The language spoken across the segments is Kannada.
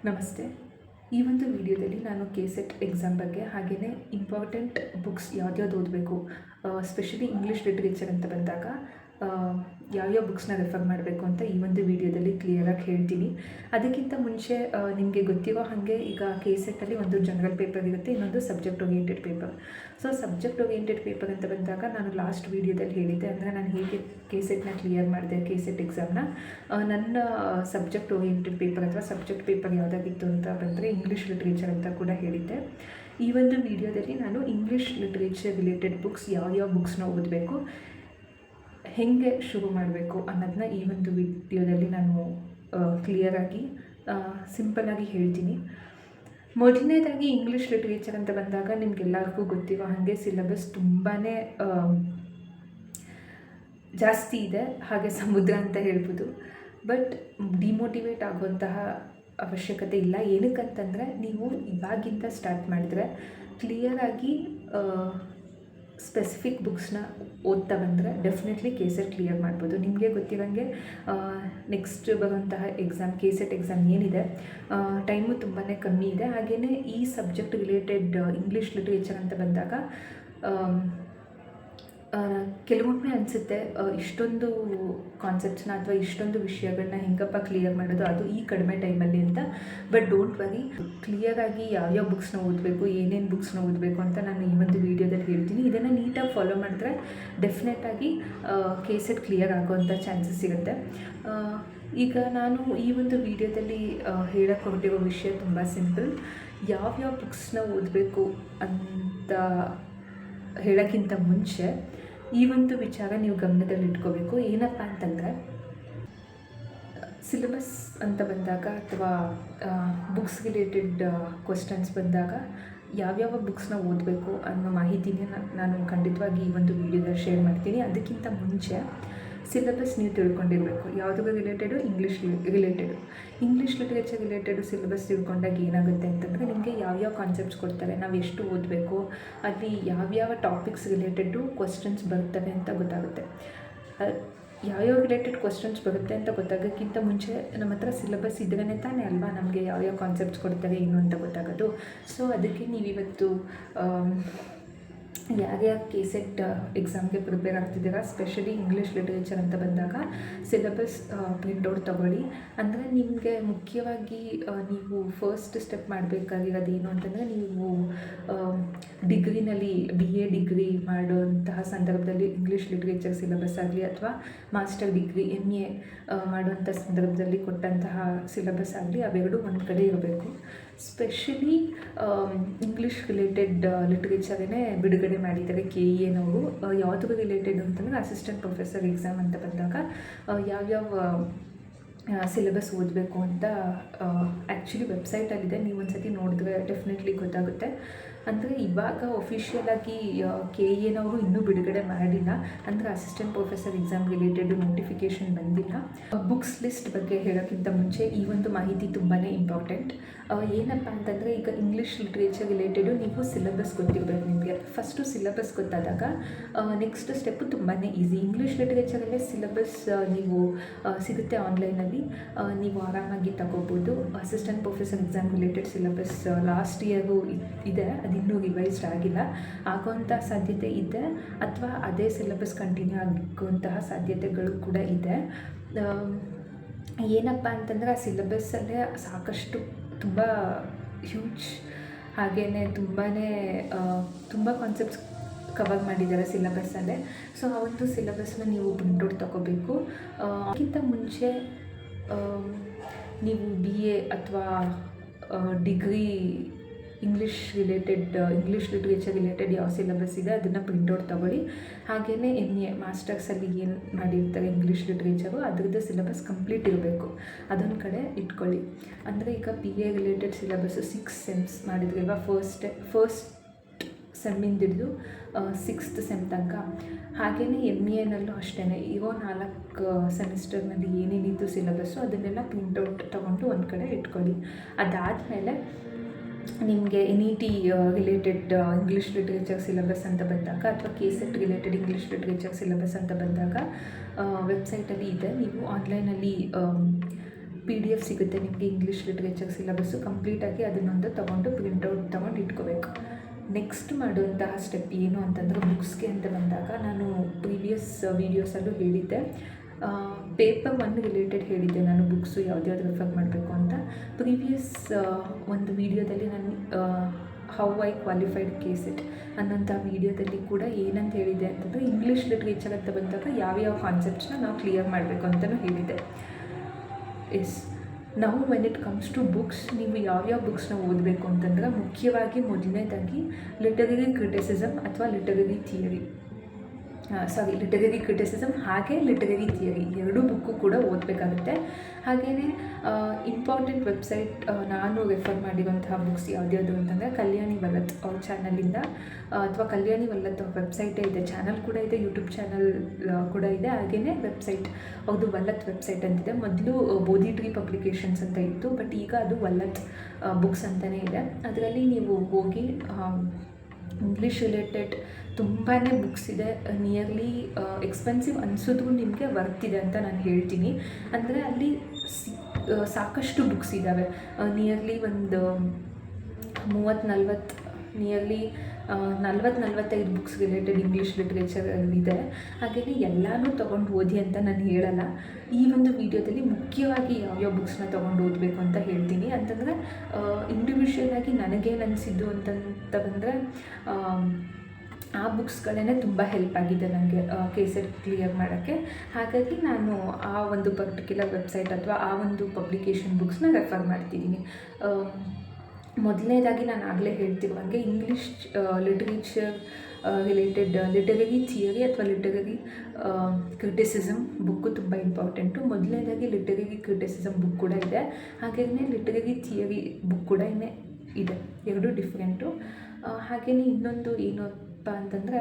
ನಮಸ್ತೆ. ಈ ಒಂದು ವಿಡಿಯೋದಲ್ಲಿ ನಾನು ಕೆ-ಸೆಟ್ ಎಕ್ಸಾಮ್ ಬಗ್ಗೆ ಹಾಗೆಯೇ ಇಂಪಾರ್ಟೆಂಟ್ ಬುಕ್ಸ್ ಯಾವ್ದ್ಯಾವ್ದು ಓದಬೇಕು, ಸ್ಪೆಷಲಿ ಇಂಗ್ಲೀಷ್ ಲಿಟ್ರೇಚರ್ ಅಂತ ಬಂದಾಗ ಯಾವ್ಯಾವ ಬುಕ್ಸ್ನ ರೆಫರ್ ಮಾಡಬೇಕು ಅಂತ ಈ ಒಂದು ವಿಡಿಯೋದಲ್ಲಿ ಕ್ಲಿಯರಾಗಿ ಹೇಳ್ತೀನಿ. ಅದಕ್ಕಿಂತ ಮುಂಚೆ ನಿಮಗೆ ಗೊತ್ತಿರೋ ಹಾಗೆ ಈಗ ಕೆ-ಸೆಟ್ಟಲ್ಲಿ ಒಂದು ಜನರಲ್ ಪೇಪರ್ ಇರುತ್ತೆ, ಇನ್ನೊಂದು subject oriented paper. So subject oriented paper ಅಂತ ಬಂದಾಗ ನಾನು ಲಾಸ್ಟ್ ವಿಡಿಯೋದಲ್ಲಿ ಹೇಳಿದ್ದೆ, ಅಂದರೆ ನಾನು ಹೇಗೆ ಕೆ-ಸೆಟ್ನ ಕ್ಲಿಯರ್ ಮಾಡಿದೆ, ಕೆ-ಸೆಟ್ ಎಕ್ಸಾಮ್ನ. ನನ್ನ ಸಬ್ಜೆಕ್ಟ್ ಓರಿಯೆಂಟೆಡ್ ಪೇಪರ್ ಅಥವಾ ಸಬ್ಜೆಕ್ಟ್ ಪೇಪರ್ ಯಾವುದಾಗಿತ್ತು ಅಂತ ಬಂದರೆ ಇಂಗ್ಲೀಷ್ ಲಿಟ್ರೇಚರ್ ಅಂತ ಕೂಡ ಹೇಳಿದ್ದೆ. ಈ ಒಂದು ವಿಡಿಯೋದಲ್ಲಿ ನಾನು ಇಂಗ್ಲೀಷ್ ಲಿಟ್ರೇಚರ್ ರಿಲೇಟೆಡ್ ಬುಕ್ಸ್ ಯಾವ್ಯಾವ ಬುಕ್ಸ್ನ ಓದಬೇಕು, ಹೇಗೆ ಶುರು ಮಾಡಬೇಕು ಅನ್ನೋದನ್ನ ಈ ಒಂದು ವಿಡಿಯೋದಲ್ಲಿ ನಾನು ಕ್ಲಿಯರಾಗಿ ಸಿಂಪಲ್ಲಾಗಿ ಹೇಳ್ತೀನಿ. ಮೊದಲನೇದಾಗಿ ಇಂಗ್ಲೀಷ್ ಲಿಟ್ರೇಚರ್ ಅಂತ ಬಂದಾಗ ನಿಮಗೆಲ್ಲರಿಗೂ ಗೊತ್ತಿರೋ ಹಾಗೆ ಸಿಲೆಬಸ್ ತುಂಬಾ ಜಾಸ್ತಿ ಇದೆ, ಹಾಗೆ ಸಮುದ್ರ ಅಂತ ಹೇಳ್ಬೋದು. ಬಟ್ ಡಿಮೋಟಿವೇಟ್ ಆಗುವಂತಹ ಅವಶ್ಯಕತೆ ಇಲ್ಲ. ಏನಕ್ಕಂತಂದರೆ ನೀವು ಇವಾಗಿಂದ ಸ್ಟಾರ್ಟ್ ಮಾಡಿದ್ರೆ ಕ್ಲಿಯರಾಗಿ ಸ್ಪೆಸಿಫಿಕ್ ಬುಕ್ಸ್ನ ಓದ್ತಾ ಬಂದರೆ ಡೆಫಿನೆಟ್ಲಿ ಕೆ-ಸೆಟ್ ಕ್ಲಿಯರ್ ಮಾಡ್ಬೋದು. ನಿಮಗೆ ಗೊತ್ತಿರೋಂಗೆ ನೆಕ್ಸ್ಟ್ ಬರುವಂತಹ ಎಕ್ಸಾಮ್ ಕೆ-ಸೆಟ್ ಎಕ್ಸಾಮ್ ಏನಿದೆ, ಟೈಮು ತುಂಬಾ ಕಮ್ಮಿ ಇದೆ. ಹಾಗೆಯೇ ಈ ಸಬ್ಜೆಕ್ಟ್ ರಿಲೇಟೆಡ್ ಇಂಗ್ಲೀಷ್ ಲಿಟ್ರೇಚರ್ ಅಂತ ಬಂದಾಗ ಕೆಲವೊಮ್ಮೆ ಅನಿಸುತ್ತೆ ಇಷ್ಟೊಂದು ಕಾನ್ಸೆಪ್ಟ್ಸ್ನ ಅಥವಾ ಇಷ್ಟೊಂದು ವಿಷಯಗಳನ್ನ ಹೆಂಗಪ್ಪ ಕ್ಲಿಯರ್ ಮಾಡೋದು ಅದು ಈ ಕಡಿಮೆ ಟೈಮಲ್ಲಿ ಅಂತ. ಬಟ್ ಡೋಂಟ್ ವರಿ, ಕ್ಲಿಯರಾಗಿ ಯಾವ್ಯಾವ ಬುಕ್ಸ್ನ ಓದಬೇಕು, ಏನೇನು ಬುಕ್ಸ್ನ ಓದಬೇಕು ಅಂತ ನಾನು ಈ ಒಂದು ವಿಡಿಯೋದಲ್ಲಿ ಹೇಳ್ತೀನಿ. ಇದನ್ನು ನೀಟಾಗಿ ಫಾಲೋ ಮಾಡಿದ್ರೆ ಡೆಫಿನೆಟಾಗಿ ಕೆ-ಸೆಟ್ ಕ್ಲಿಯರ್ ಆಗೋವಂಥ ಚಾನ್ಸಸ್ ಇರುತ್ತೆ. ಈಗ ನಾನು ಈ ಒಂದು ವಿಡಿಯೋದಲ್ಲಿ ಹೇಳಕ್ಕೆ ಹೊರಟಿರೋ ವಿಷಯ ತುಂಬ ಸಿಂಪಲ್. ಯಾವ್ಯಾವ ಬುಕ್ಸ್ನ ಓದಬೇಕು ಅಂತ ಹೇಳೋಕ್ಕಿಂತ ಮುಂಚೆ ಈ ಒಂದು ವಿಚಾರ ನೀವು ಗಮನದಲ್ಲಿ ಇಟ್ಕೋಬೇಕು. ಏನಪ್ಪ ಅಂತಂದರೆ, ಸಿಲೆಬಸ್ ಅಂತ ಬಂದಾಗ ಅಥವಾ ಬುಕ್ಸ್ ರಿಲೇಟೆಡ್ ಕ್ವಶನ್ಸ್ ಬಂದಾಗ ಯಾವ್ಯಾವ ಬುಕ್ಸ್ನ ಓದಬೇಕು ಅನ್ನೋ ಮಾಹಿತಿನ ನಾನು ಖಂಡಿತವಾಗಿ ಈ ಒಂದು ವಿಡಿಯೋದಲ್ಲಿ ಶೇರ್ ಮಾಡ್ತೀನಿ. ಅದಕ್ಕಿಂತ ಮುಂಚೆ ಸಿಲೆಬಸ್ ನೀವು ತಿಳ್ಕೊಂಡಿರಬೇಕು. ಯಾವುದಕ್ಕೆ related, English related. English literature related syllabus ತಿಳ್ಕೊಂಡಾಗ ಏನಾಗುತ್ತೆ ಅಂತಂದರೆ, ನಿಮಗೆ ಯಾವ್ಯಾವ ಕಾನ್ಸೆಪ್ಟ್ಸ್ ಕೊಡ್ತಾರೆ, ನಾವು ಎಷ್ಟು ಓದಬೇಕು, ಅಲ್ಲಿ ಯಾವ್ಯಾವ ಟಾಪಿಕ್ಸ್ ರಿಲೇಟೆಡು ಕ್ವಶನ್ಸ್ ಬರ್ತವೆ ಅಂತ ಗೊತ್ತಾಗುತ್ತೆ. ಯಾವ್ಯಾವ ರಿಲೇಟೆಡ್ ಕ್ವಶನ್ಸ್ ಬರುತ್ತೆ ಅಂತ ಗೊತ್ತಾಗೋಕ್ಕಿಂತ ಮುಂಚೆ ನಮ್ಮ ಹತ್ರ ಸಿಲೆಬಸ್ ಇದ್ರೇ ತಾನೇ ಅಲ್ವಾ ನಮಗೆ ಯಾವ್ಯಾವ ಕಾನ್ಸೆಪ್ಟ್ಸ್ ಕೊಡ್ತಾರೆ ಏನು ಅಂತ ಗೊತ್ತಾಗೋದು. ಸೊ ಅದಕ್ಕೆ ನೀವಿವತ್ತು ಯಾರ್ಯಾರು ಕೆ-ಸೆಟ್ ಎಕ್ಸಾಮ್ಗೆ ಪ್ರಿಪೇರ್ ಆಗ್ತಿದ್ದೀರಾ, ಸ್ಪೆಷಲಿ ಇಂಗ್ಲೀಷ್ ಲಿಟ್ರೇಚರ್ ಅಂತ ಬಂದಾಗ ಸಿಲೆಬಸ್ ಪ್ರಿಂಟೌಟ್ ತೊಗೊಳ್ಳಿ. ಅಂದರೆ ನಿಮಗೆ ಮುಖ್ಯವಾಗಿ ನೀವು ಫಸ್ಟ್ ಸ್ಟೆಪ್ ಮಾಡಬೇಕಾಗಿರೋದು ಏನು ಅಂತಂದರೆ, ನೀವು ಡಿಗ್ರಿನಲ್ಲಿ BA ಡಿಗ್ರಿ ಮಾಡುವಂತಹ ಸಂದರ್ಭದಲ್ಲಿ ಇಂಗ್ಲೀಷ್ ಲಿಟ್ರೇಚರ್ ಸಿಲೆಬಸ್ ಆಗಲಿ ಅಥವಾ ಮಾಸ್ಟರ್ ಡಿಗ್ರಿ MA ಮಾಡುವಂಥ ಸಂದರ್ಭದಲ್ಲಿ ಕೊಟ್ಟಂತಹ ಸಿಲೆಬಸ್ ಆಗಲಿ ಅವೆರಡೂ ಒಂದು ಕಡೆ ಇರಬೇಕು. ಸ್ಪೆಷಲಿ ಇಂಗ್ಲೀಷ್ ರಿಲೇಟೆಡ್ ಲಿಟ್ರೇಚರೇ ಬಿಡುಗಡೆ ಮಾಡಿದ್ದಾರೆ KEAನವರು. ಯಾವುದಕ್ಕೆ ರಿಲೇಟೆಡ್ ಅಂತಂದರೆ ಅಸಿಸ್ಟೆಂಟ್ ಪ್ರೊಫೆಸರ್ ಎಕ್ಸಾಮ್ ಅಂತ ಬಂದಾಗ ಯಾವ್ಯಾವ ಸಿಲೆಬಸ್ ಓದಬೇಕು ಅಂತ ಆ್ಯಕ್ಚುಲಿ ವೆಬ್ಸೈಟಲ್ಲಿದೆ. ನೀವು ಒಂದು ಸತಿ ನೋಡಿದ್ರೆ ಡೆಫಿನೆಟ್ಲಿ ಗೊತ್ತಾಗುತ್ತೆ. ಅಂದರೆ ಇವಾಗ ಒಫಿಷಿಯಲಾಗಿ KEAನವರು ಇನ್ನೂ ಬಿಡುಗಡೆ ಮಾಡಿಲ್ಲ, ಅಂದರೆ assistant professor exam related notification ಬಂದಿಲ್ಲ. ಬುಕ್ಸ್ ಲಿಸ್ಟ್ ಬಗ್ಗೆ ಹೇಳೋಕ್ಕಿಂತ ಮುಂಚೆ ಈ ಒಂದು ಮಾಹಿತಿ ತುಂಬಾ ಇಂಪಾರ್ಟೆಂಟ್. ಏನಪ್ಪ ಅಂತಂದರೆ, ಈಗ ಇಂಗ್ಲೀಷ್ ಲಿಟ್ರೇಚರ್ ರಿಲೇಟೆಡು ನೀವು ಸಿಲೆಬಸ್ ಗೊತ್ತಿರಬೇಕು. ನಿಮಗೆ ಫಸ್ಟು ಸಿಲೆಬಸ್ ಗೊತ್ತಾದಾಗ ನೆಕ್ಸ್ಟ್ ಸ್ಟೆಪ್ಪು ತುಂಬಾ ಈಸಿ. ಇಂಗ್ಲೀಷ್ ಲಿಟ್ರೇಚರಲ್ಲೇ ಸಿಲೆಬಸ್ ನೀವು ಸಿಗುತ್ತೆ ಆನ್ಲೈನಲ್ಲಿ, ನೀವು ಆರಾಮಾಗಿ ತಗೋಬೋದು. Assistant professor exam related syllabus last year ಇದೆ, ಅದಿನ್ನೂ ರಿವೈಸ್ಡ್ ಆಗಿಲ್ಲ. ಆಗುವಂಥ ಸಾಧ್ಯತೆ ಇದೆ, ಅಥವಾ ಅದೇ ಸಿಲೆಬಸ್ ಕಂಟಿನ್ಯೂ ಆಗುವಂತಹ ಸಾಧ್ಯತೆಗಳು ಕೂಡ ಇದೆ. ಏನಪ್ಪ ಅಂತಂದರೆ, ಆ ಸಿಲೆಬಸ್ಸಲ್ಲೇ ಸಾಕಷ್ಟು ತುಂಬ ಹ್ಯೂಜ್ ಹಾಗೆಯೇ ತುಂಬ ಕಾನ್ಸೆಪ್ಟ್ಸ್ ಕವರ್ ಮಾಡಿದ್ದಾರೆ ಸಿಲೆಬಸ್ಸಲ್ಲೇ. ಸೊ ಆ ಒಂದು ಸಿಲೆಬಸ್ನ ನೀವು ಪ್ರಿಂಟೌಟ್ ತೊಗೋಬೇಕು. ಅದಕ್ಕಿಂತ ಮುಂಚೆ ನೀವು BA ಅಥವಾ ಡಿಗ್ರಿ ಇಂಗ್ಲೀಷ್ ಲಿಟ್ರೇಚರ್ ರಿಲೇಟೆಡ್ ಯಾವ ಸಿಲೆಬಸ್ ಇದೆ ಅದನ್ನು ಪ್ರಿಂಟೌಟ್ ತೊಗೊಳ್ಳಿ. ಹಾಗೆಯೇ MA ಮಾಸ್ಟರ್ಸಲ್ಲಿ ಏನು ಮಾಡಿರ್ತಾರೆ ಇಂಗ್ಲೀಷ್ ಲಿಟ್ರೇಚರು ಅದರದ್ದು ಸಿಲೆಬಸ್ ಕಂಪ್ಲೀಟ್ ಇರಬೇಕು, ಅದೊಂದು ಕಡೆ ಇಟ್ಕೊಳ್ಳಿ. ಅಂದರೆ ಈಗ BA ರಿಲೇಟೆಡ್ ಸಿಲೆಬಸ್ಸು 6 ಸೆಮ್ಸ್ ಮಾಡಿದ್ರಲ್ವ, ಫಸ್ಟ್ ಸೆಮ್ಮಿಂದ ಹಿಡಿದು 6th ಸೆಮ್ ತನಕ. ಹಾಗೆಯೇ MAನಲ್ಲೂ ಅಷ್ಟೇ ಇರೋ 4 ಸೆಮಿಸ್ಟರ್ನಲ್ಲಿ ಏನೇನಿತ್ತು ಸಿಲೆಬಸ್ಸು ಅದನ್ನೆಲ್ಲ ಪ್ರಿಂಟೌಟ್ ತೊಗೊಂಡು ಒಂದು ಕಡೆ ಇಟ್ಕೊಳ್ಳಿ. ಅದಾದಮೇಲೆ ನಿಮಗೆ NET related English literature syllabus ಅಂತ ಬಂದಾಗ ಅಥವಾ K-set related English literature syllabus ಅಂತ ಬಂದಾಗ ವೆಬ್ಸೈಟಲ್ಲಿ ಇದೆ. ನೀವು ಆನ್ಲೈನಲ್ಲಿ PDF ಸಿಗುತ್ತೆ ನಿಮಗೆ ಇಂಗ್ಲೀಷ್ ಲಿಟ್ರೇಚರ್ ಸಿಲೆಬಸ್ಸು ಕಂಪ್ಲೀಟಾಗಿ ಅದನ್ನೊಂದು ತೊಗೊಂಡು ಪ್ರಿಂಟೌಟ್ ತೊಗೊಂಡು ಇಟ್ಕೋಬೇಕು. ನೆಕ್ಸ್ಟ್ ಮಾಡುವಂತಹ ಸ್ಟೆಪ್ ಏನು ಅಂತಂದರೆ ಬುಕ್ಸ್ಗೆ ಅಂತ ಬಂದಾಗ ನಾನು ಪ್ರೀವಿಯಸ್ ವೀಡಿಯೋಸಲ್ಲೂ ಹೇಳಿದ್ದೆ, ಪೇಪರ್ 1 ರಿಲೇಟೆಡ್ ಹೇಳಿದ್ದೆ ನಾನು ಬುಕ್ಸು ಯಾವ್ದು ರೆಫರ್ ಮಾಡಬೇಕು ಅಂತ. ಪ್ರೀವಿಯಸ್ ಒಂದು ವೀಡಿಯೋದಲ್ಲಿ ನಾನು ಹೌ ಐ ಕ್ವಾಲಿಫೈಡ್ KCET ಅನ್ನೋಂಥ ವೀಡಿಯೋದಲ್ಲಿ ಕೂಡ ಏನಂತ ಹೇಳಿದೆ ಅಂತಂದರೆ ಇಂಗ್ಲೀಷ್ ಲಿಟ್ರೇಚರ್ ಅಂತ ಬಂದಾಗ ಯಾವ್ಯಾವ ಕಾನ್ಸೆಪ್ಟ್ಸ್ನ ನಾವು ಕ್ಲಿಯರ್ ಮಾಡಬೇಕು ಅಂತಲೂ ಹೇಳಿದೆ. ಎಸ್, ನಾವು when it comes to books, ನೀವು ಯಾವ್ಯಾವ ಬುಕ್ಸ್ನ ಓದಬೇಕು ಅಂತಂದ್ರೆ ಮುಖ್ಯವಾಗಿ ಮೊದಲನೇದಾಗಿ ಲಿಟರರಿ ಕ್ರಿಟಿಸಿಸಮ್ ಅಥವಾ ಲಿಟರರಿ ಕ್ರಿಟಿಸಿಸಮ್ ಹಾಗೆ ಲಿಟರರಿ ಥಿಯರಿ ಎರಡೂ ಬುಕ್ಕು ಕೂಡ ಓದಬೇಕಾಗುತ್ತೆ. ಹಾಗೆಯೇ ಇಂಪಾರ್ಟೆಂಟ್ ವೆಬ್ಸೈಟ್ ನಾನು ರೆಫರ್ ಮಾಡಿರುವಂತಹ ಬುಕ್ಸ್ ಯಾವ್ದ್ಯಾವುದು ಅಂತಂದರೆ ಕಲ್ಯಾಣಿ ವಲ್ಲತ್ ಅವ್ರ ಚಾನಲಿಂದ, ಅಥವಾ ಕಲ್ಯಾಣಿ ವಲ್ಲತ್ ಅವ್ರ ವೆಬ್ಸೈಟೇ ಇದೆ, ಚಾನಲ್ ಕೂಡ ಇದೆ, ಯೂಟ್ಯೂಬ್ ಚಾನಲ್ ಕೂಡ ಇದೆ. ಹಾಗೆಯೇ ವೆಬ್ಸೈಟ್ ಅವ್ರದ್ದು ವಲ್ಲತ್ ವೆಬ್ಸೈಟ್ ಅಂತಿದೆ. ಮೊದಲು ಬೋಧಿ ಟ್ರೀ ಪಬ್ಲಿಕೇಶನ್ಸ್ ಅಂತ ಇತ್ತು, ಬಟ್ ಈಗ ಅದು ವಲ್ಲತ್ ಬುಕ್ಸ್ ಅಂತಲೇ ಇದೆ. ಅದರಲ್ಲಿ ನೀವು ಹೋಗಿ ಇಂಗ್ಲೀಷ್ ರಿಲೇಟೆಡ್ ತುಂಬಾ ಬುಕ್ಸ್ ಇದೆ. ನಿಯರ್ಲಿ ಎಕ್ಸ್ಪೆನ್ಸಿವ್ ಅನಿಸಿದ್ರು ನಿಮಗೆ ವರ್ತ್ ಇದೆ ಅಂತ ನಾನು ಹೇಳ್ತೀನಿ. ಅಂದರೆ ಅಲ್ಲಿ ಸಾಕಷ್ಟು ಬುಕ್ಸ್ ಇದ್ದಾವೆ. ನಿಯರ್ಲಿ ಒಂದು 30-40 ನಿಯರ್ಲಿ 40-45 ಬುಕ್ಸ್ ರಿಲೇಟೆಡ್ ಇಂಗ್ಲೀಷ್ ಲಿಟ್ರೇಚರಲ್ಲಿದೆ. ಹಾಗೆಯೇ ಎಲ್ಲನೂ ತೊಗೊಂಡು ಓದಿ ಅಂತ ನಾನು ಹೇಳಲ್ಲ. ಈ ಒಂದು ವಿಡಿಯೋದಲ್ಲಿ ಮುಖ್ಯವಾಗಿ ಯಾವ್ಯಾವ ಬುಕ್ಸ್ನ ತೊಗೊಂಡು ಓದಬೇಕು ಅಂತ ಹೇಳ್ತೀನಿ. ಅಂತಂದರೆ ಇಂಡಿವಿಜುವಲ್ ಆಗಿ ನನಗೇನು ಅನಿಸಿದ್ದು ಅಂತ ಬಂದರೆ ಆ ಬುಕ್ಸ್ಗಳೇ ತುಂಬ ಹೆಲ್ಪ್ ಆಗಿದೆ ನನಗೆ KCET ಕ್ಲಿಯರ್ ಮಾಡೋಕ್ಕೆ. ಹಾಗಾಗಿ ನಾನು ಆ ಒಂದು ಪರ್ಟಿಕ್ಯುಲರ್ ವೆಬ್ಸೈಟ್ ಅಥವಾ ಆ ಒಂದು ಪಬ್ಲಿಕೇಶನ್ ಬುಕ್ಸ್ನ ರೆಫರ್ ಮಾಡ್ತಿದ್ದೀನಿ. ಮೊದಲನೇದಾಗಿ ನಾನು ಆಗಲೇ ಹೇಳ್ತಿರುವಂಗೆ English literature related literary theory ಅಥವಾ ಲಿಟರರಿ ಕ್ರಿಟಿಸಿಸಮ್ ಬುಕ್ಕು ತುಂಬ ಇಂಪಾರ್ಟೆಂಟು. ಮೊದಲನೇದಾಗಿ ಲಿಟರರಿ ಕ್ರಿಟಿಸಿಸಮ್ ಬುಕ್ ಕೂಡ ಇದೆ, ಹಾಗೆಯೇ ಲಿಟರರಿ ಥಿಯರಿ ಬುಕ್ ಕೂಡ ಇದೆ, ಎರಡೂ ಡಿಫ್ರೆಂಟು. ಹಾಗೆಯೇ ಇನ್ನೊಂದು ಏನಪ್ಪ ಅಂತಂದರೆ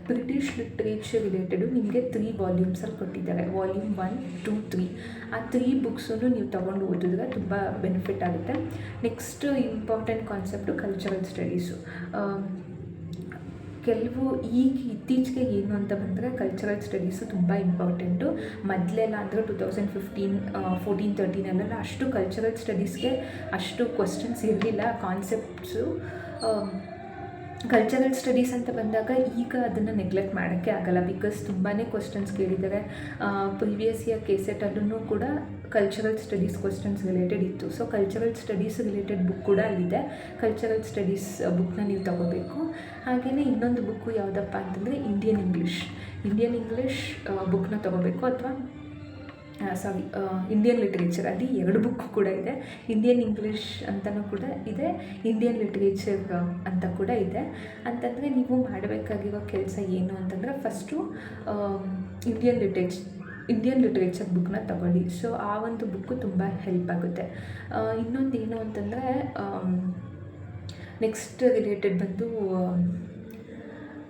ಬ್ರಿಟಿಷ್ ಲಿಟ್ರೇಚರ್ ರಿಲೇಟೆಡು ನಿಮಗೆ 3 ವಾಲ್ಯೂಮ್ಸಲ್ಲಿ ಕೊಟ್ಟಿದ್ದಾರೆ. ವಾಲ್ಯೂಮ್ 1, 2, 3 ಆ 3 ಬುಕ್ಸನ್ನು ನೀವು ತೊಗೊಂಡು ಓದಿದ್ರೆ ತುಂಬ ಬೆನಿಫಿಟ್ ಆಗುತ್ತೆ. Next important concept cultural studies. ಕೆಲವು ಇತ್ತೀಚೆಗೆ ಏನು ಅಂತ ಬಂದರೆ ಕಲ್ಚರಲ್ ಸ್ಟಡೀಸು ತುಂಬ ಇಂಪಾರ್ಟೆಂಟು. ಮೊದಲೆಲ್ಲ ಅಂದರೆ 2015, 14, 13 ಅಷ್ಟು ಕಲ್ಚರಲ್ ಸ್ಟಡೀಸ್ಗೆ ಅಷ್ಟು ಕ್ವಶನ್ಸ್ ಇರಲಿಲ್ಲ, ಕಾನ್ಸೆಪ್ಟ್ಸು. ಕಲ್ಚರಲ್ ಸ್ಟಡೀಸ್ ಅಂತ ಬಂದಾಗ ಈಗ ಅದನ್ನು ನೆಗ್ಲೆಕ್ಟ್ ಮಾಡೋಕ್ಕೆ ಆಗಲ್ಲ, ಬಿಕಾಸ್ ತುಂಬಾ ಕ್ವಶನ್ಸ್ ಕೇಳಿದ್ದಾರೆ. ಪ್ರೀವಿಯಸ್ ಇಯರ್ KCET ಅಲ್ಲೂ ಕೂಡ ಕಲ್ಚರಲ್ ಸ್ಟಡೀಸ್ ಕ್ವಶನ್ಸ್ ರಿಲೇಟೆಡ್ ಇತ್ತು. So cultural studies related book ಕೂಡ ಅಲ್ಲಿದೆ. ಕಲ್ಚರಲ್ ಸ್ಟಡೀಸ್ ಬುಕ್ನ ನೀವು ತೊಗೋಬೇಕು. ಹಾಗೆಯೇ ಇನ್ನೊಂದು ಬುಕ್ಕು ಯಾವುದಪ್ಪ ಅಂತಂದರೆ ಇಂಡಿಯನ್ ಇಂಗ್ಲೀಷ್ ಬುಕ್ನ ತೊಗೋಬೇಕು. ಅಥವಾ ಇಂಡಿಯನ್ ಲಿಟ್ರೇಚರ್ ಅಲ್ಲಿ 2 ಬುಕ್ ಕೂಡ ಇದೆ. ಇಂಡಿಯನ್ ಇಂಗ್ಲೀಷ್ ಅಂತಲೂ ಕೂಡ ಇದೆ, ಇಂಡಿಯನ್ ಲಿಟ್ರೇಚರ್ ಅಂತ ಕೂಡ ಇದೆ. ಅಂತಂದರೆ ನೀವು ಮಾಡಬೇಕಾಗಿರೋ ಕೆಲಸ ಏನು ಅಂತಂದರೆ ಫಸ್ಟು ಇಂಡಿಯನ್ ಲಿಟ್ರೇಚರ್ ಬುಕ್ನ ತಗೊಳ್ಳಿ. ಸೊ ಆ ಒಂದು ಬುಕ್ಕು ತುಂಬ ಹೆಲ್ಪ್ ಆಗುತ್ತೆ. ಇನ್ನೊಂದು ಏನು ಅಂತಂದರೆ ನೆಕ್ಸ್ಟ್ ರಿಲೇಟೆಡ್ ಬಂದು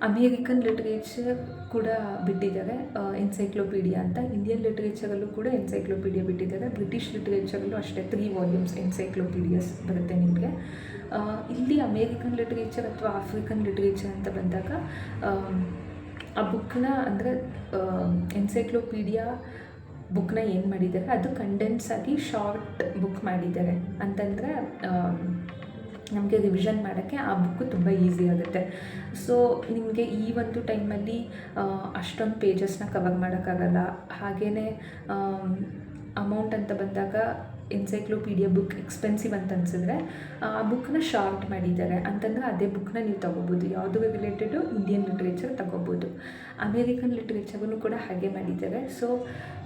ಅಮೇರಿಕನ್ ಲಿಟ್ರೇಚರ್ ಕೂಡ ಬಿಟ್ಟಿದ್ದಾರೆ, ಎನ್ಸೈಕ್ಲೋಪೀಡಿಯಾ ಅಂತ. ಇಂಡಿಯನ್ ಲಿಟ್ರೇಚರಲ್ಲೂ ಕೂಡ ಎನ್ಸೈಕ್ಲೋಪೀಡಿಯಾ ಬಿಟ್ಟಿದ್ದಾರೆ. ಬ್ರಿಟಿಷ್ ಲಿಟ್ರೇಚರಲ್ಲೂ ಅಷ್ಟೇ 3 ವಾಲ್ಯೂಮ್ಸ್ ಎನ್ಸೈಕ್ಲೋಪೀಡಿಯಾಸ್ ಬರುತ್ತೆ ನಿಮಗೆ. ಇಲ್ಲಿ ಅಮೇರಿಕನ್ ಲಿಟ್ರೇಚರ್ ಅಥವಾ ಆಫ್ರಿಕನ್ ಲಿಟ್ರೇಚರ್ ಅಂತ ಬಂದಾಗ ಆ ಬುಕ್ನ ಅಂದರೆ ಎನ್ಸೈಕ್ಲೋಪೀಡಿಯಾ ಬುಕ್ನ ಏನು ಮಾಡಿದ್ದಾರೆ ಅದು ಕಂಡೆನ್ಸ್ ಆಗಿ ಶಾರ್ಟ್ ಬುಕ್ ಮಾಡಿದ್ದಾರೆ. ಅಂತಂದರೆ ನಮಗೆ ರಿವಿಷನ್ ಮಾಡೋಕ್ಕೆ ಆ ಬುಕ್ಕು ತುಂಬ ಈಸಿ ಆಗುತ್ತೆ. ಸೊ ನಿಮಗೆ ಈ ಒಂದು ಟೈಮಲ್ಲಿ ಅಷ್ಟೊಂದು ಪೇಜಸ್ನ ಕವರ್ ಮಾಡೋಕ್ಕಾಗಲ್ಲ. ಹಾಗೆಯೇ ಅಮೌಂಟ್ ಅಂತ ಬಂದಾಗ ಎನ್ಸೈಕ್ಲೋಪೀಡಿಯಾ ಬುಕ್ ಎಕ್ಸ್ಪೆನ್ಸಿವ್ ಅಂತ ಅನಿಸಿದ್ರೆ ಆ ಬುಕ್ನ ಶಾರ್ಟ್ ಮಾಡಿದ್ದಾರೆ. ಅಂತಂದರೆ ಅದೇ ಬುಕ್ನ ನೀವು ತೊಗೋಬೋದು. ಯಾವುದು ರಿಲೇಟೆಡು ಇಂಡಿಯನ್ ಲಿಟ್ರೇಚರ್ ತೊಗೋಬೋದು. ಅಮೇರಿಕನ್ ಲಿಟ್ರೇಚರನ್ನು ಕೂಡ ಹಾಗೆ ಮಾಡಿದ್ದಾರೆ. ಸೊ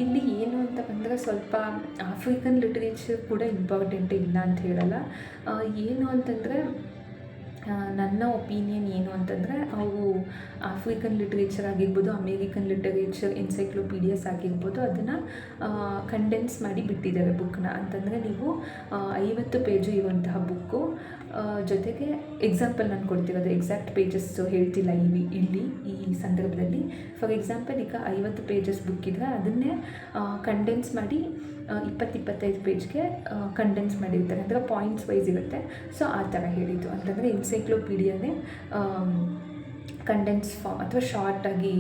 ಇಲ್ಲಿ ಏನು ಅಂತ ಬಂದರೆ ಸ್ವಲ್ಪ ಆಫ್ರಿಕನ್ ಲಿಟ್ರೇಚರ್ ಕೂಡ ಇಂಪಾರ್ಟೆಂಟ್ ಇಲ್ಲ ಅಂತ ಹೇಳಲ್ಲ. ಏನು ಅಂತಂದರೆ ನನ್ನ ಒಪಿನಿಯನ್ ಏನು ಅಂತಂದರೆ ಅವು ಆಫ್ರಿಕನ್ ಲಿಟ್ರೇಚರ್ ಆಗಿರ್ಬೋದು, ಅಮೇರಿಕನ್ ಲಿಟ್ರೇಚರ್ ಎನ್ಸೈಕ್ಲೋಪೀಡಿಯಾಸ್ ಆಗಿರ್ಬೋದು, ಅದನ್ನು ಕಂಡೆನ್ಸ್ ಮಾಡಿ ಬಿಟ್ಟಿದ್ದಾರೆ ಬುಕ್ನ. ಅಂತಂದರೆ ನೀವು 50 ಪೇಜು ಇರುವಂತಹ ಬುಕ್ಕು ಜೊತೆಗೆ ಎಕ್ಸಾಂಪಲ್ ನಾನು ಕೊಡ್ತಿರೋದು, ಎಕ್ಸಾಕ್ಟ್ ಪೇಜಸ್ಸು ಹೇಳ್ತಿಲ್ಲ ಇಲ್ಲಿ ಈ ಸಂದರ್ಭದಲ್ಲಿ. ಫಾರ್ ಎಕ್ಸಾಂಪಲ್ ಈಗ 50 ಪೇಜಸ್ ಬುಕ್ ಇದ್ದರೆ ಅದನ್ನೇ ಕಂಡೆನ್ಸ್ ಮಾಡಿ 20-25 ಪೇಜ್ಗೆ ಕಂಡೆನ್ಸ್ ಮಾಡಿರ್ತಾರೆ. ಅಂದರೆ ಪಾಯಿಂಟ್ಸ್ ವೈಸ್ ಇರುತ್ತೆ. ಸೊ ಆ ಥರ ಹೇಳಿದ್ದು. ಅಂತಂದರೆ ಎನ್ಸೈಕ್ಲೋಪೀಡಿಯಾನೇ ಕಂಡೆನ್ಸ್ ಫಾರ್ಮ್ ಅಥವಾ ಶಾರ್ಟಾಗಿ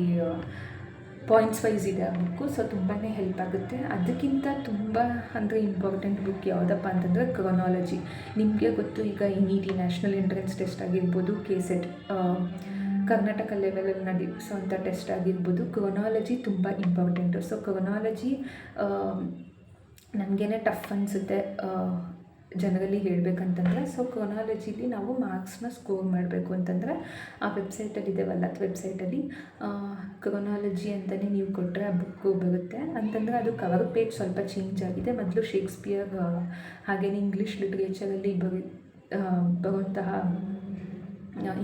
ಪಾಯಿಂಟ್ಸ್ ವೈಸ್ ಇದೆ ಆ ಬುಕ್ಕು. ಸೊ ತುಂಬಾ ಹೆಲ್ಪ್ ಆಗುತ್ತೆ. ಅದಕ್ಕಿಂತ ತುಂಬ ಅಂದರೆ ಇಂಪಾರ್ಟೆಂಟ್ ಬುಕ್ ಯಾವುದಪ್ಪ ಅಂತಂದರೆ ಕ್ರೊನಾಲಜಿ. ನಿಮಗೆ ಗೊತ್ತು, ಈಗ NET ನ್ಯಾಷನಲ್ ಎಂಟ್ರೆನ್ಸ್ ಟೆಸ್ಟ್ ಆಗಿರ್ಬೋದು, KCET ಕರ್ನಾಟಕ ಲೆವೆಲಲ್ಲಿ ನಡೆಸೋಂಥ ಟೆಸ್ಟ್ ಆಗಿರ್ಬೋದು, ಕ್ರೊನಾಲಜಿ ತುಂಬ ಇಂಪಾರ್ಟೆಂಟು. ಸೊ ಕ್ರೊನಾಲಜಿ ನನಗೇನೆ ಟಫ್ ಅನಿಸುತ್ತೆ ಜನರಲಿ ಹೇಳಬೇಕಂತಂದರೆ. ಸೊ ಕ್ರೊನಾಲಜಿಲಿ ನಾವು ಮಾರ್ಕ್ಸ್ನ ಸ್ಕೋರ್ ಮಾಡಬೇಕು ಅಂತಂದರೆ ಆ ವೆಬ್ಸೈಟಲ್ಲಿದೆ, ವಲ್ಲತ್ ವೆಬ್ಸೈಟಲ್ಲಿ ಕ್ರೊನಾಲಜಿ ಅಂತಲೇ ನೀವು ಕೊಟ್ಟರೆ ಆ ಬುಕ್ಕು ಬರುತ್ತೆ. ಅಂತಂದರೆ ಅದು ಕವರ್ ಪೇಜ್ ಸ್ವಲ್ಪ ಚೇಂಜ್ ಆಗಿದೆ. ಮೊದಲು ಶೇಕ್ಸ್ಪಿಯರ್ ಹಾಗೆಯೇ ಇಂಗ್ಲೀಷ್ ಲಿಟ್ರೇಚರಲ್ಲಿ ಬರುವಂತಹ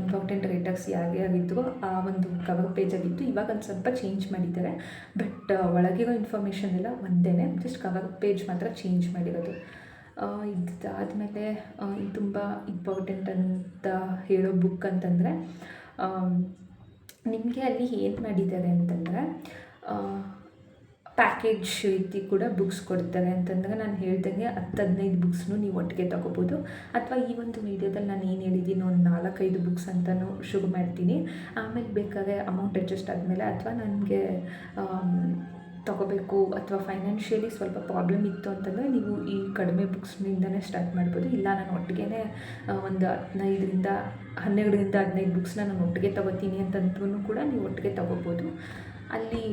ಇಂಪಾರ್ಟೆಂಟ್ ರೈಟರ್ಸ್ ಯಾರ್ಯಾರಿದ್ರು ಆ ಒಂದು ಕವರ್ ಪೇಜಾಗಿತ್ತು. ಇವಾಗ ಒಂದು ಸ್ವಲ್ಪ ಚೇಂಜ್ ಮಾಡಿದ್ದಾರೆ, ಬಟ್ ಒಳಗಿರೋ ಇನ್ಫಾರ್ಮೇಷನ್ ಎಲ್ಲ ಒಂದೇ, ಜಸ್ಟ್ ಕವರ್ ಪೇಜ್ ಮಾತ್ರ ಚೇಂಜ್ ಮಾಡಿರೋದು. ಇದಾದಮೇಲೆ ತುಂಬ ಇಂಪಾರ್ಟೆಂಟ್ ಅಂತ ಹೇಳೋ ಬುಕ್ ಅಂತಂದರೆ, ನಿಮಗೆ ಅಲ್ಲಿ ಏನು ಮಾಡಿದ್ದಾರೆ ಅಂತಂದರೆ ಪ್ಯಾಕೇಜ್ ರೀತಿ ಕೂಡ ಬುಕ್ಸ್ ಕೊಡ್ತಾರೆ. ಅಂತಂದರೆ ನಾನು ಹೇಳ್ದಂಗೆ 10-15 ಬುಕ್ಸ್ನು ನೀವು ಒಟ್ಟಿಗೆ ತೊಗೋಬೋದು. ಅಥವಾ ಈ ಒಂದು ವೀಡಿಯೋದಲ್ಲಿ ನಾನು ಏನು ಹೇಳಿದ್ದೀನಿ ಒಂದು 4-5 ಬುಕ್ಸ್ ಅಂತಲೂ ಶುರು ಮಾಡ್ತೀನಿ. ಆಮೇಲೆ ಬೇಕಾದ್ರೆ ಅಮೌಂಟ್ ಅಡ್ಜಸ್ಟ್ ಆದಮೇಲೆ, ಅಥವಾ ನನಗೆ ತೊಗೋಬೇಕು ಅಥವಾ ಫೈನಾನ್ಷಿಯಲಿ ಸ್ವಲ್ಪ ಪ್ರಾಬ್ಲಮ್ ಇತ್ತು ಅಂತಂದರೆ ನೀವು ಈ ಕಡಿಮೆ ಬುಕ್ಸ್ನಿಂದನೇ ಸ್ಟಾರ್ಟ್ ಮಾಡ್ಬೋದು. ಇಲ್ಲ ನಾನು ಒಟ್ಟಿಗೆ ಒಂದು 12-15 ಬುಕ್ಸ್ನ ನಾನು ಒಟ್ಟಿಗೆ ತೊಗೋತೀನಿ ಅಂತಂದ್ರೂ ಕೂಡ ನೀವು ಒಟ್ಟಿಗೆ ತೊಗೋಬೋದು. ಅಲ್ಲಿ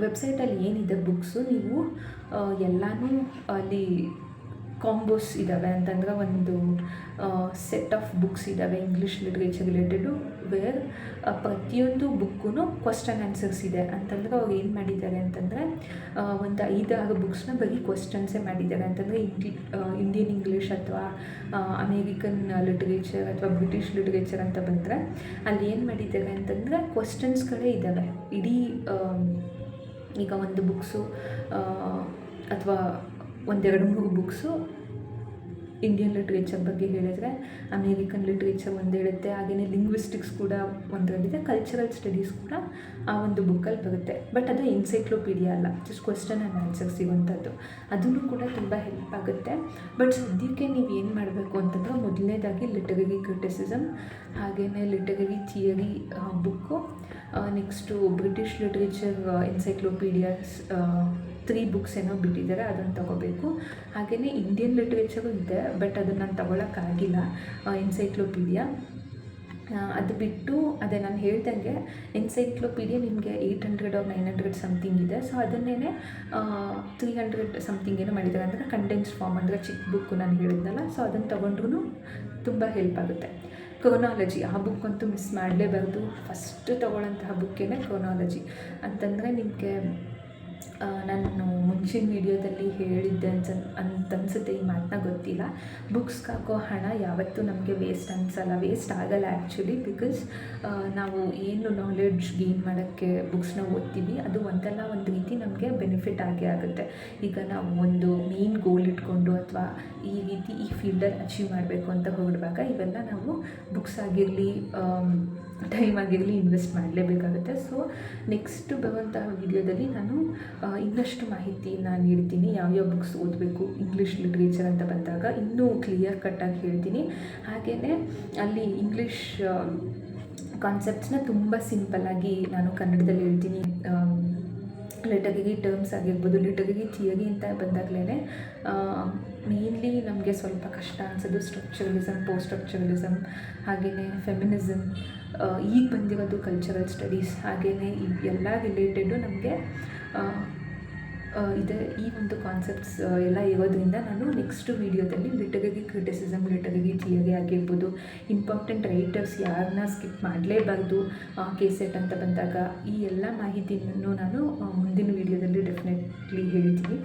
ವೆಬ್ಸೈಟಲ್ಲಿ ಏನಿದೆ ಬುಕ್ಸು, ನೀವು ಎಲ್ಲನೂ ಅಲ್ಲಿ ಕಾಂಬೋಸ್ ಇದ್ದಾವೆ. ಅಂತಂದರೆ ಒಂದು ಸೆಟ್ ಆಫ್ ಬುಕ್ಸ್ ಇದ್ದಾವೆ ಇಂಗ್ಲೀಷ್ ಲಿಟ್ರೇಚರ್ ರಿಲೇಟೆಡು, ವೇರ್ ಪ್ರತಿಯೊಂದು ಬುಕ್ಕೂ ಕ್ವಶ್ಚನ್ ಆನ್ಸರ್ಸ್ ಇದೆ. ಅಂತಂದರೆ ಅವ್ರು ಏನು ಮಾಡಿದ್ದಾರೆ ಅಂತಂದರೆ ಒಂದು 5-6 ಬುಕ್ಸ್ನ ಬರೀ ಕ್ವಶ್ಚನ್ಸೇ ಮಾಡಿದ್ದಾರೆ. ಅಂತಂದರೆ ಇಂಡಿಯನ್ ಇಂಗ್ಲೀಷ್ ಅಥವಾ ಅಮೇರಿಕನ್ ಲಿಟ್ರೇಚರ್ ಅಥವಾ ಬ್ರಿಟಿಷ್ ಲಿಟ್ರೇಚರ್ ಅಂತ ಬಂದರೆ ಅಲ್ಲಿ ಏನು ಮಾಡಿದ್ದಾರೆ ಅಂತಂದರೆ ಕ್ವಶ್ಚನ್ಸ್ಗಳೇ ಇದ್ದಾವೆ. ಇಡೀ ಈಗ ಒಂದು ಬುಕ್ಸು ಅಥವಾ 1-2-3 ಬುಕ್ಸು ಇಂಡಿಯನ್ ಲಿಟ್ರೇಚರ್ ಬಗ್ಗೆ ಹೇಳಿದರೆ, ಅಮೇರಿಕನ್ ಲಿಟ್ರೇಚರ್ ಒಂದು ಹೇಳುತ್ತೆ, ಹಾಗೆಯೇ ಲಿಂಗ್ವಿಸ್ಟಿಕ್ಸ್ ಕೂಡ ಒಂದರಲ್ಲಿದೆ, ಕಲ್ಚರಲ್ ಸ್ಟಡೀಸ್ ಕೂಡ ಆ ಒಂದು ಬುಕ್ಕಲ್ಲಿ ಬರುತ್ತೆ. ಬಟ್ ಅದು ಎನ್ಸೈಕ್ಲೋಪೀಡಿಯಾ ಅಲ್ಲ, ಜಸ್ಟ್ ಕ್ವಶ್ಚನ್ ಆ್ಯಂಡ್ ಆನ್ಸರ್ ಸಿಗುವಂಥದ್ದು. ಅದನ್ನು ಕೂಡ ತುಂಬ ಹೆಲ್ಪ್ ಆಗುತ್ತೆ. ಬಟ್ ಸದ್ಯಕ್ಕೆ ನೀವು ಏನು ಮಾಡಬೇಕು ಅಂತಂದರೆ, ಮೊದಲನೇದಾಗಿ ಲಿಟರರಿ ಕ್ರಿಟಿಸಿಸಮ್, ಹಾಗೆಯೇ literary theory book, next British literature encyclopaedias 3 books ಏನೋ ಬಿಟ್ಟಿದ್ದಾರೆ, ಅದನ್ನು ತೊಗೋಬೇಕು. ಹಾಗೆಯೇ ಇಂಡಿಯನ್ ಲಿಟ್ರೇಚರು ಇದೆ, ಬಟ್ ಅದನ್ನು ನಾನು ತೊಗೊಳಕ್ಕಾಗಿಲ್ಲ, ಎನ್ಸೈಕ್ಲೋಪೀಡಿಯಾ. ಅದು ಬಿಟ್ಟು ಅದೇ ನಾನು ಹೇಳ್ದಂಗೆ ಎನ್ಸೈಕ್ಲೋಪೀಡಿಯಾ ನಿಮಗೆ 800 or 900 ಸಮಥಿಂಗ್ ಇದೆ. ಸೊ ಅದನ್ನೇ 300 ಸಮಥಿಂಗ್ ಏನೋ ಮಾಡಿದ್ದಾರೆ. ಅಂದರೆ ಕಂಡೆನ್ಸ್ಡ್ ಫಾರ್ಮ್, ಅಂದರೆ ಚಿಕ್ಕ ಬುಕ್ಕು ನಾನು ಹೇಳಿದ್ನಲ್ಲ. ಸೊ ಅದನ್ನು ತೊಗೊಂಡ್ರೂ ತುಂಬ ಹೆಲ್ಪ್ ಆಗುತ್ತೆ. ಕ್ರೊನಾಲಜಿ ಆ ಬುಕ್ ಅಂತೂ ಮಿಸ್ ಮಾಡಲೇಬಾರ್ದು. ಫಸ್ಟ್ ತೊಗೊಳ್ಳೋಂತಹ ಬುಕ್ಕೇನೆ ಕ್ರೊನಾಲಜಿ. ಅಂತಂದರೆ ನಿಮಗೆ ನಾನು ಮುಂಚಿನ ವೀಡಿಯೋದಲ್ಲಿ ಹೇಳಿದ್ದೆ ಅನ್ಸುತ್ತೆ, ಈ ಮಾತನ್ನ ಗೊತ್ತಿಲ್ಲ. ಬುಕ್ಸ್ಗೆ ಹಾಕೋ ಹಣ ಯಾವತ್ತೂ ನಮಗೆ ವೇಸ್ಟ್ ಅನಿಸಲ್ಲ, ವೇಸ್ಟ್ ಆಗಲ್ಲ ಆ್ಯಕ್ಚುಲಿ. ಬಿಕಾಸ್ ನಾವು ಏನು ನಾಲೆಡ್ಜ್ ಗೇನ್ ಮಾಡೋಕ್ಕೆ ಬುಕ್ಸ್ನ ಓದ್ತೀವಿ, ಅದು ಒಂದಲ್ಲ ಒಂದು ರೀತಿ ನಮಗೆ ಬೆನಿಫಿಟ್ ಆಗೇ ಆಗುತ್ತೆ. ಈಗ ನಾವು ಒಂದು ಮೇನ್ ಗೋಲ್ ಇಟ್ಕೊಂಡು ಅಥವಾ ಈ ರೀತಿ ಈ ಫೀಲ್ಡಲ್ಲಿ ಅಚೀವ್ ಮಾಡಬೇಕು ಅಂತ ಹೊರಡುವಾಗ ಇವೆಲ್ಲ ನಾವು ಬುಕ್ಸ್ ಆಗಿರಲಿ ಟೈಮ್ ಆಗಿರಲಿ ಇನ್ವೆಸ್ಟ್ ಮಾಡಲೇಬೇಕಾಗುತ್ತೆ. ಸೊ ನೆಕ್ಸ್ಟ್ ಬರುವಂತಹ ವೀಡಿಯೋದಲ್ಲಿ ನಾನು ಇನ್ನಷ್ಟು ಮಾಹಿತಿನ ನೀಡ್ತೀನಿ. ಯಾವ್ಯಾವ ಬುಕ್ಸ್ ಓದಬೇಕು ಇಂಗ್ಲೀಷ್ ಲಿಟ್ರೇಚರ್ ಅಂತ ಬಂದಾಗ ಇನ್ನೂ ಕ್ಲಿಯರ್ ಕಟ್ಟಾಗಿ ಹೇಳ್ತೀನಿ. ಹಾಗೆಯೇ ಅಲ್ಲಿ ಇಂಗ್ಲೀಷ್ ಕಾನ್ಸೆಪ್ಟ್ಸ್ನ ತುಂಬ ಸಿಂಪಲ್ಲಾಗಿ ನಾನು ಕನ್ನಡದಲ್ಲಿ ಹೇಳ್ತೀನಿ. ಲಿಟರರಿ ಟರ್ಮ್ಸ್ ಆಗಿರ್ಬೋದು, ಲಿಟರರಿ ಥಿಯರಿ ಅಂತ ಬಂದಾಗಲೇ ಮೇನ್ಲಿ ನಮಗೆ ಸ್ವಲ್ಪ ಕಷ್ಟ ಅನಿಸೋದು ಸ್ಟ್ರಕ್ಚರಲಿಸಮ್, ಪೋಸ್ಟ್ ಸ್ಟ್ರಕ್ಚರಲಿಸಮ್, ಹಾಗೆಯೇ ಫೆಮಿನಿಸಮ್, ಈಗ ಬಂದಿರೋದು ಕಲ್ಚರಲ್ ಸ್ಟಡೀಸ್, ಹಾಗೆಯೇ ಎಲ್ಲ ರಿಲೇಟೆಡು ನಮಗೆ ಇದೆ. ಈ ಒಂದು ಕಾನ್ಸೆಪ್ಟ್ಸ್ ಎಲ್ಲ ಇರೋದ್ರಿಂದ ನಾನು ನೆಕ್ಸ್ಟ್ ವೀಡಿಯೋದಲ್ಲಿ ಲಿಟರರಿ ಕ್ರಿಟಿಸಿಸಮ್, ಲಿಟರರಿ ಥಿಯರಿ ಆಗಿರ್ಬೋದು, ಇಂಪಾರ್ಟೆಂಟ್ ರೈಟರ್ಸ್ ಯಾರನ್ನ ಸ್ಕಿಪ್ ಮಾಡಲೇಬಾರ್ದು KCET ಅಂತ ಬಂದಾಗ, ಈ ಎಲ್ಲ ಮಾಹಿತಿಯನ್ನು ನಾನು ಮುಂದಿನ ವೀಡಿಯೋದಲ್ಲಿ ಡೆಫಿನೆಟ್ಲಿ ಹೇಳ್ತೀನಿ.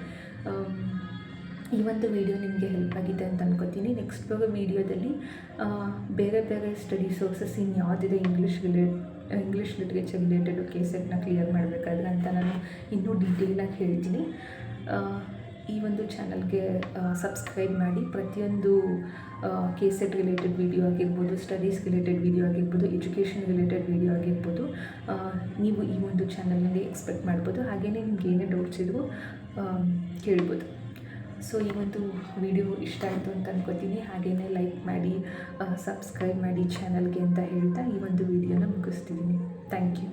ಈ ಒಂದು ವೀಡಿಯೋ ನಿಮಗೆ ಹೆಲ್ಪ್ ಆಗಿದೆ ಅಂತ ಅನ್ಕೋತೀನಿ. ನೆಕ್ಸ್ಟ್ ಬರೋ ವೀಡಿಯೋದಲ್ಲಿ ಬೇರೆ ಬೇರೆ ಸ್ಟಡಿ ಸೋರ್ಸಸ್ ಇನ್ನು ಯಾವುದಿದೆ ಇಂಗ್ಲೀಷ್ ಲಿಟ್ರೇಚರ್ ರಿಲೇಟೆಡು KCETನ ಕ್ಲಿಯರ್ ಮಾಡಬೇಕಾದ್ರೆ ಅಂತ ನಾನು ಇನ್ನೂ ಡೀಟೇಲಾಗಿ ಹೇಳ್ತೀನಿ. ಈ ಒಂದು ಚಾನಲ್ಗೆ ಸಬ್ಸ್ಕ್ರೈಬ್ ಮಾಡಿ. ಪ್ರತಿಯೊಂದು KCET ರಿಲೇಟೆಡ್ ವೀಡಿಯೋ ಆಗಿರ್ಬೋದು, ಸ್ಟಡೀಸ್ ರಿಲೇಟೆಡ್ ವೀಡಿಯೋ ಆಗಿರ್ಬೋದು, ಎಜುಕೇಷನ್ ರಿಲೇಟೆಡ್ ವೀಡಿಯೋ ಆಗಿರ್ಬೋದು, ನೀವು ಈ ಒಂದು ಚಾನಲ್ನಲ್ಲಿ ಎಕ್ಸ್ಪೆಕ್ಟ್ ಮಾಡ್ಬೋದು. ಹಾಗೆಯೇ ನಿಮ್ಗೆ ಏನೇ ಡೌಟ್ಸ್ ಇದ್ದರೂ ಕೇಳ್ಬೋದು. ಸೊ ಈ ಒಂದು ವಿಡಿಯೋ ಇಷ್ಟ ಆಯಿತು ಅಂತ ಅನ್ಕೋತೀನಿ. ಹಾಗೆಯೇ ಲೈಕ್ ಮಾಡಿ, ಸಬ್ಸ್ಕ್ರೈಬ್ ಮಾಡಿ ಚಾನಲ್ಗೆ ಅಂತ ಹೇಳ್ತಾ ಈ ಒಂದು ವಿಡಿಯೋನ ಮುಗಿಸ್ತಿದ್ದೀನಿ. Thank you.